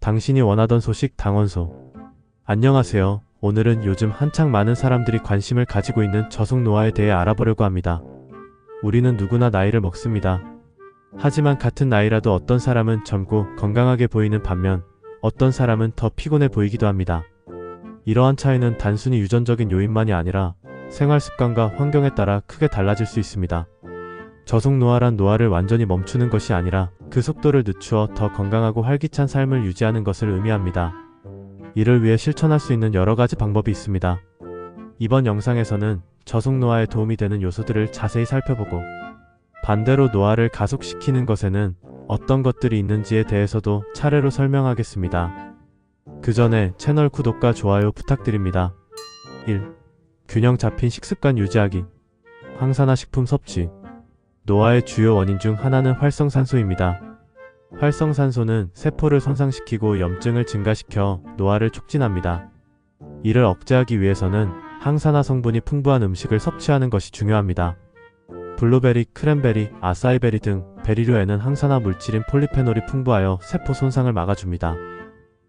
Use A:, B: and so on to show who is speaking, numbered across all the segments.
A: 당신이 원하던 소식 당원소. 안녕하세요. 오늘은 요즘 한창 많은 사람들이 관심을 가지고 있는 저속 노화에 대해 알아보려고 합니다. 우리는 누구나 나이를 먹습니다. 하지만 같은 나이라도 어떤 사람은 젊고 건강하게 보이는 반면 어떤 사람은 더 피곤해 보이기도 합니다. 이러한 차이는 단순히 유전적인 요인만이 아니라 생활 습관과 환경에 따라 크게 달라질 수 있습니다. 저속 노화란 노화를 완전히 멈추는 것이 아니라 그 속도를 늦추어 더 건강하고 활기찬 삶을 유지하는 것을 의미합니다. 이를 위해 실천할 수 있는 여러 가지 방법이 있습니다. 이번 영상에서는 저속 노화에 도움이 되는 요소들을 자세히 살펴보고 반대로 노화를 가속시키는 것에는 어떤 것들이 있는지에 대해서도 차례로 설명하겠습니다. 그 전에 채널 구독과 좋아요 부탁드립니다. 1. 균형 잡힌 식습관 유지하기. 항산화 식품 섭취. 노화의 주요 원인 중 하나는 활성산소입니다. 활성산소는 세포를 손상시키고 염증을 증가시켜 노화를 촉진합니다. 이를 억제하기 위해서는 항산화 성분이 풍부한 음식을 섭취하는 것이 중요합니다. 블루베리, 크랜베리, 아사이베리 등 베리류에는 항산화 물질인 폴리페놀이 풍부하여 세포 손상을 막아줍니다.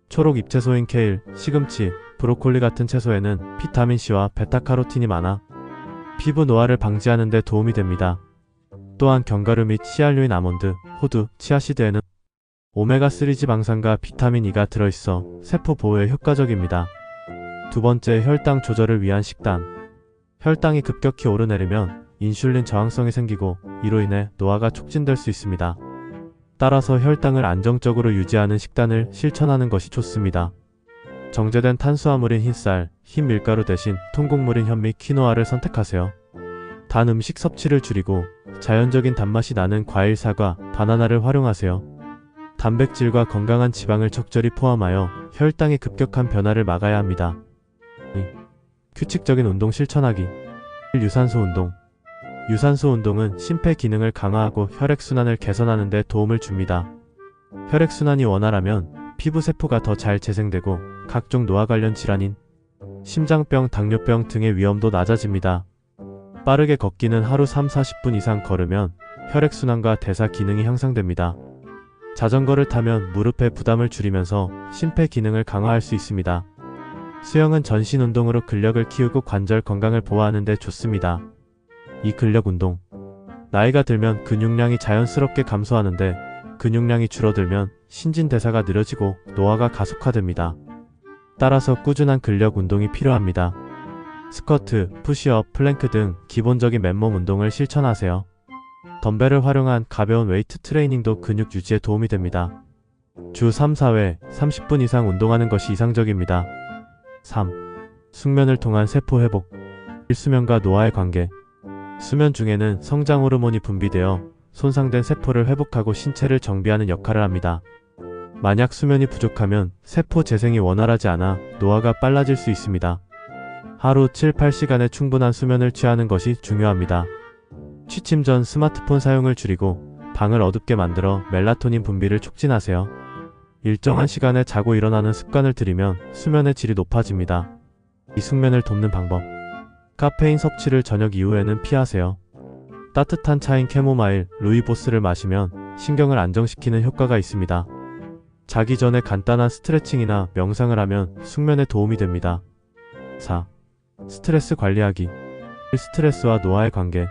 A: 초록 잎채소인 케일, 시금치, 브로콜리 같은 채소에는 비타민C와 베타카로틴이 많아 피부 노화를 방지하는 데 도움이 됩니다. 또한 견과류 및 씨알류인 아몬드, 호두, 치아씨드에는 오메가3 지방산과 비타민 E가 들어있어 세포 보호에 효과적입니다. 두 번째, 혈당 조절을 위한 식단. 혈당이 급격히 오르내리면 인슐린 저항성이 생기고 이로 인해 노화가 촉진될 수 있습니다. 따라서 혈당을 안정적으로 유지하는 식단을 실천하는 것이 좋습니다. 정제된 탄수화물인 흰쌀, 흰 밀가루 대신 통곡물인 현미, 키노아를 선택하세요. 단 음식 섭취를 줄이고 자연적인 단맛이 나는 과일, 사과, 바나나를 활용하세요. 단백질과 건강한 지방을 적절히 포함하여 혈당의 급격한 변화를 막아야 합니다. 2. 규칙적인 운동 실천하기. 유산소 운동. 유산소 운동은 심폐 기능을 강화하고 혈액순환을 개선하는 데 도움을 줍니다. 혈액순환이 원활하면 피부세포가 더 잘 재생되고 각종 노화 관련 질환인 심장병, 당뇨병 등의 위험도 낮아집니다. 빠르게 걷기는 하루 3-40분 이상 걸으면 혈액순환과 대사 기능이 향상됩니다. 자전거를 타면 무릎의 부담을 줄이면서 심폐 기능을 강화할 수 있습니다. 수영은 전신 운동으로 근력을 키우고 관절 건강을 보호하는 데 좋습니다. 이 근력 운동. 나이가 들면 근육량이 자연스럽게 감소하는데 근육량이 줄어들면 신진대사가 느려지고 노화가 가속화됩니다. 따라서 꾸준한 근력 운동이 필요합니다. 스쿼트, 푸시업, 플랭크 등 기본적인 맨몸 운동을 실천하세요. 덤벨을 활용한 가벼운 웨이트 트레이닝도 근육 유지에 도움이 됩니다. 주 3-4회 30분 이상 운동하는 것이 이상적입니다. 3. 숙면을 통한 세포 회복. 수면과 노화의 관계. 수면 중에는 성장 호르몬이 분비되어 손상된 세포를 회복하고 신체를 정비하는 역할을 합니다. 만약 수면이 부족하면 세포 재생이 원활하지 않아 노화가 빨라질 수 있습니다. 하루 7-8시간의 충분한 수면을 취하는 것이 중요합니다. 취침 전 스마트폰 사용을 줄이고 방을 어둡게 만들어 멜라토닌 분비를 촉진하세요. 일정한 시간에 자고 일어나는 습관을 들이면 수면의 질이 높아집니다. 이 숙면을 돕는 방법. 카페인 섭취를 저녁 이후에는 피하세요. 따뜻한 차인 캐모마일, 루이보스를 마시면 신경을 안정시키는 효과가 있습니다. 자기 전에 간단한 스트레칭이나 명상을 하면 숙면에 도움이 됩니다. 4. 스트레스 관리하기. 스트레스와 노화의 관계.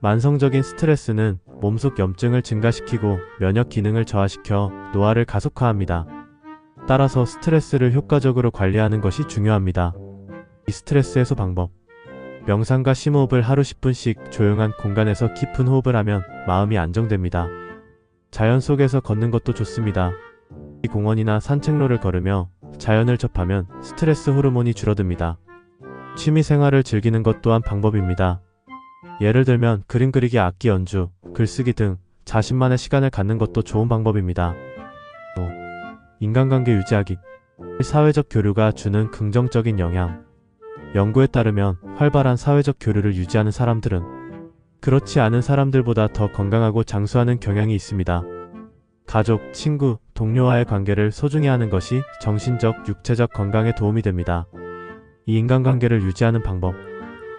A: 만성적인 스트레스는 몸속 염증을 증가시키고 면역 기능을 저하시켜 노화를 가속화합니다. 따라서 스트레스를 효과적으로 관리하는 것이 중요합니다. 이 스트레스 해소 방법. 명상과 심호흡을 하루 10분씩 조용한 공간에서 깊은 호흡을 하면 마음이 안정됩니다. 자연 속에서 걷는 것도 좋습니다. 공원이나 산책로를 걸으며 자연을 접하면 스트레스 호르몬이 줄어듭니다. 취미 생활을 즐기는 것 또한 방법입니다. 예를 들면 그림 그리기, 악기 연주, 글쓰기 등 자신만의 시간을 갖는 것도 좋은 방법입니다. 5. 인간관계 유지하기. 사회적 교류가 주는 긍정적인 영향. 연구에 따르면 활발한 사회적 교류를 유지하는 사람들은 그렇지 않은 사람들보다 더 건강하고 장수하는 경향이 있습니다. 가족, 친구, 동료와의 관계를 소중히 하는 것이 정신적, 육체적 건강에 도움이 됩니다. 이 인간관계를 유지하는 방법.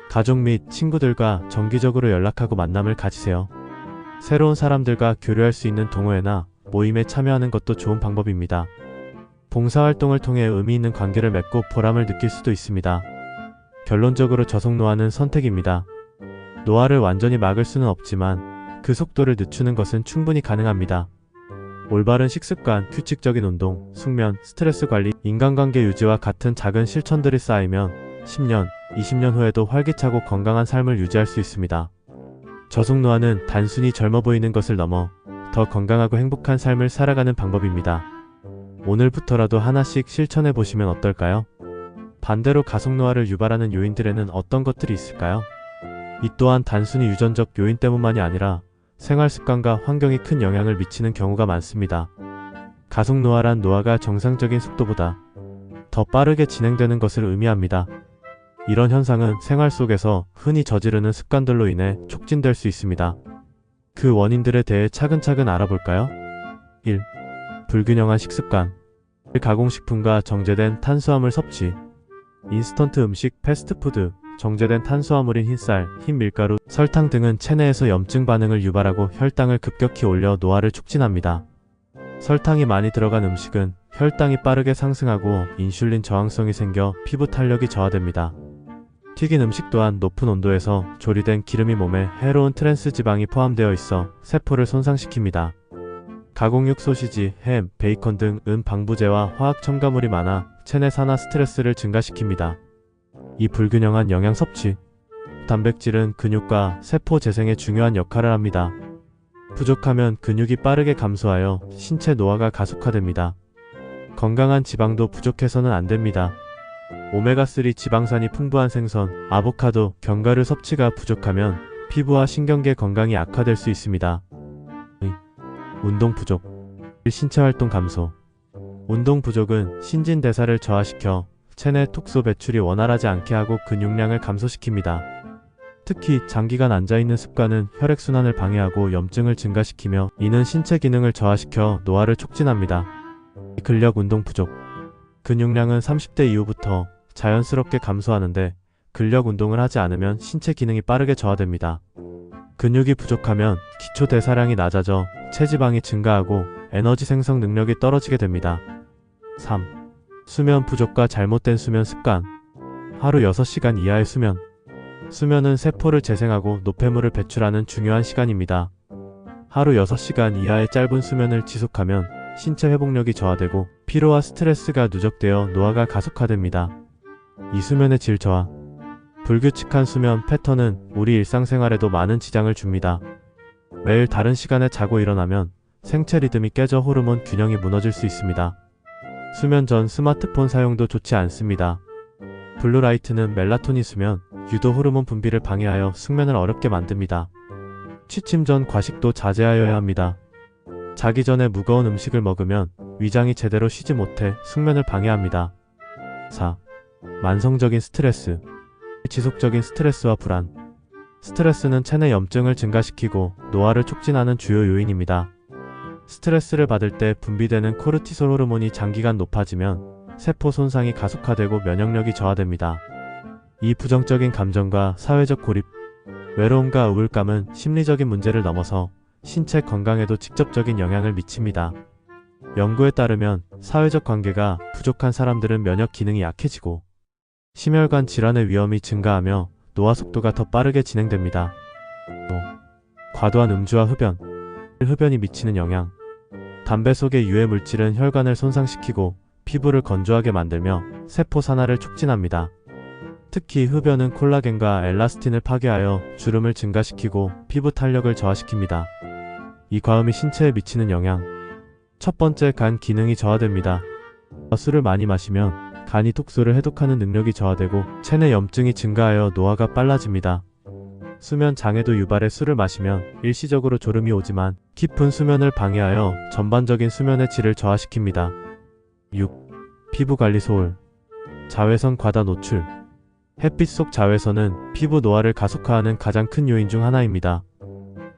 A: 가족 및 친구들과 정기적으로 연락하고 만남을 가지세요. 새로운 사람들과 교류할 수 있는 동호회나 모임에 참여하는 것도 좋은 방법입니다. 봉사활동을 통해 의미 있는 관계를 맺고 보람을 느낄 수도 있습니다. 결론적으로 저속노화는 선택입니다. 노화를 완전히 막을 수는 없지만 그 속도를 늦추는 것은 충분히 가능합니다. 올바른 식습관, 규칙적인 운동, 숙면, 스트레스 관리, 인간관계 유지와 같은 작은 실천들이 쌓이면 10년, 20년 후에도 활기차고 건강한 삶을 유지할 수 있습니다. 저속노화는 단순히 젊어 보이는 것을 넘어 더 건강하고 행복한 삶을 살아가는 방법입니다. 오늘부터라도 하나씩 실천해 보시면 어떨까요? 반대로 가속노화를 유발하는 요인들에는 어떤 것들이 있을까요? 이 또한 단순히 유전적 요인 때문만이 아니라 생활 습관과 환경이 큰 영향을 미치는 경우가 많습니다. 가속노화란 노화가 정상적인 속도보다 더 빠르게 진행되는 것을 의미합니다. 이런 현상은 생활 속에서 흔히 저지르는 습관들로 인해 촉진될 수 있습니다. 그 원인들에 대해 차근차근 알아볼까요? 1. 불균형한 식습관. 가공식품과 정제된 탄수화물 섭취. 인스턴트 음식, 패스트푸드, 정제된 탄수화물인 흰쌀, 흰 밀가루, 설탕 등은 체내에서 염증 반응을 유발하고 혈당을 급격히 올려 노화를 촉진합니다. 설탕이 많이 들어간 음식은 혈당이 빠르게 상승하고 인슐린 저항성이 생겨 피부 탄력이 저하됩니다. 튀긴 음식 또한 높은 온도에서 조리된 기름이 몸에 해로운 트랜스 지방이 포함되어 있어 세포를 손상시킵니다. 가공육 소시지, 햄, 베이컨 등은 방부제와 화학 첨가물이 많아 체내 산화 스트레스를 증가시킵니다. 이 불균형한 영양 섭취. 단백질은 근육과 세포 재생에 중요한 역할을 합니다. 부족하면 근육이 빠르게 감소하여 신체 노화가 가속화됩니다. 건강한 지방도 부족해서는 안 됩니다. 오메가3 지방산이 풍부한 생선, 아보카도, 견과류 섭취가 부족하면 피부와 신경계 건강이 악화될 수 있습니다. 운동 부족. 신체 활동 감소. 운동 부족은 신진대사를 저하시켜 체내 톡소 배출이 원활하지 않게 하고 근육량을 감소시킵니다. 특히 장기간 앉아있는 습관은 혈액순환을 방해하고 염증을 증가시키며 이는 신체 기능을 저하시켜 노화를 촉진합니다. 근력 운동 부족. 근육량은 30대 이후부터 자연스럽게 감소하는데 근력 운동을 하지 않으면 신체 기능이 빠르게 저하됩니다. 근육이 부족하면 기초 대사량이 낮아져 체지방이 증가하고 에너지 생성 능력이 떨어지게 됩니다. 3. 수면 부족과 잘못된 수면 습관. 하루 6시간 이하의 수면. 수면은 세포를 재생하고 노폐물을 배출하는 중요한 시간입니다. 하루 6시간 이하의 짧은 수면을 지속하면 신체 회복력이 저하되고 피로와 스트레스가 누적되어 노화가 가속화됩니다. 이 수면의 질 저하. 불규칙한 수면 패턴은 우리 일상생활에도 많은 지장을 줍니다. 매일 다른 시간에 자고 일어나면 생체 리듬이 깨져 호르몬 균형이 무너질 수 있습니다. 수면 전 스마트폰 사용도 좋지 않습니다. 블루라이트는 멜라토닌 수면, 유도 호르몬 분비를 방해하여 숙면을 어렵게 만듭니다. 취침 전 과식도 자제하여야 합니다. 자기 전에 무거운 음식을 먹으면 위장이 제대로 쉬지 못해 숙면을 방해합니다. 4. 만성적인 스트레스. 지속적인 스트레스와 불안. 스트레스는 체내 염증을 증가시키고 노화를 촉진하는 주요 요인입니다. 스트레스를 받을 때 분비되는 코르티솔 호르몬이 장기간 높아지면 세포 손상이 가속화되고 면역력이 저하됩니다. 이 부정적인 감정과 사회적 고립, 외로움과 우울감은 심리적인 문제를 넘어서 신체 건강에도 직접적인 영향을 미칩니다. 연구에 따르면 사회적 관계가 부족한 사람들은 면역 기능이 약해지고 심혈관 질환의 위험이 증가하며 노화 속도가 더 빠르게 진행됩니다. 과도한 음주와 흡연. 흡연이 미치는 영향. 담배 속의 유해 물질은 혈관을 손상시키고 피부를 건조하게 만들며 세포 산화를 촉진합니다. 특히 흡연은 콜라겐과 엘라스틴을 파괴하여 주름을 증가시키고 피부 탄력을 저하시킵니다. 이 과음이 신체에 미치는 영향. 첫 번째, 간 기능이 저하됩니다. 술을 많이 마시면 간이 톡소를 해독하는 능력이 저하되고 체내 염증이 증가하여 노화가 빨라집니다. 수면 장애도 유발해 술을 마시면 일시적으로 졸음이 오지만 깊은 수면을 방해하여 전반적인 수면의 질을 저하시킵니다. 6. 피부관리 소홀. 자외선 과다 노출. 햇빛 속 자외선은 피부 노화를 가속화하는 가장 큰 요인 중 하나입니다.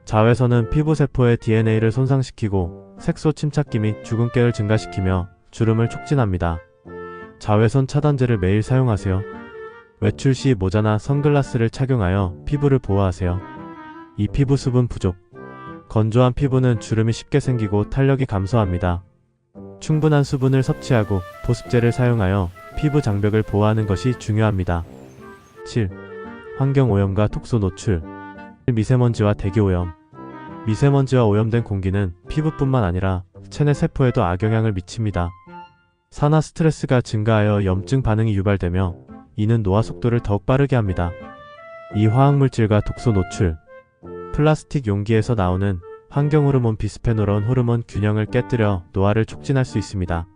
A: 자외선은 피부세포의 DNA를 손상시키고 색소 침착기 및 주근깨를 증가시키며 주름을 촉진합니다. 자외선 차단제를 매일 사용하세요. 외출 시 모자나 선글라스를 착용하여 피부를 보호하세요. 이 피부 수분 부족. 건조한 피부는 주름이 쉽게 생기고 탄력이 감소합니다. 충분한 수분을 섭취하고 보습제를 사용하여 피부 장벽을 보호하는 것이 중요합니다. 7. 환경오염과 독소 노출. 미세먼지와 대기오염. 미세먼지와 오염된 공기는 피부뿐만 아니라 체내 세포에도 악영향을 미칩니다. 산화 스트레스가 증가하여 염증 반응이 유발되며 이는 노화 속도를 더욱 빠르게 합니다. 이 화학물질과 독소 노출. 플라스틱 용기에서 나오는 환경호르몬 비스페놀은 호르몬 균형을 깨뜨려 노화를 촉진할 수 있습니다.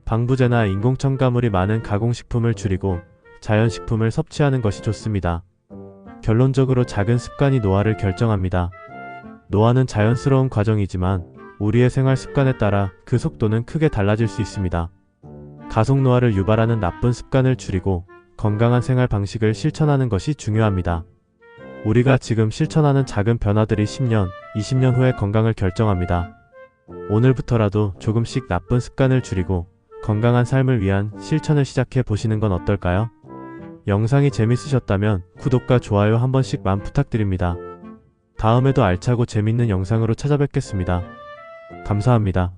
A: 방부제나 인공첨가물이 많은 가공식품을 줄이고 자연식품을 섭취하는 것이 좋습니다. 결론적으로 작은 습관이 노화를 결정합니다. 노화는 자연스러운 과정이지만 우리의 생활 습관에 따라 그 속도는 크게 달라질 수 있습니다. 가속 노화를 유발하는 나쁜 습관을 줄이고 건강한 생활 방식을 실천하는 것이 중요합니다. 우리가 지금 실천하는 작은 변화들이 10년, 20년 후의 건강을 결정합니다. 오늘부터라도 조금씩 나쁜 습관을 줄이고 건강한 삶을 위한 실천을 시작해 보시는 건 어떨까요? 영상이 재밌으셨다면 구독과 좋아요 한 번씩만 부탁드립니다. 다음에도 알차고 재밌는 영상으로 찾아뵙겠습니다. 감사합니다.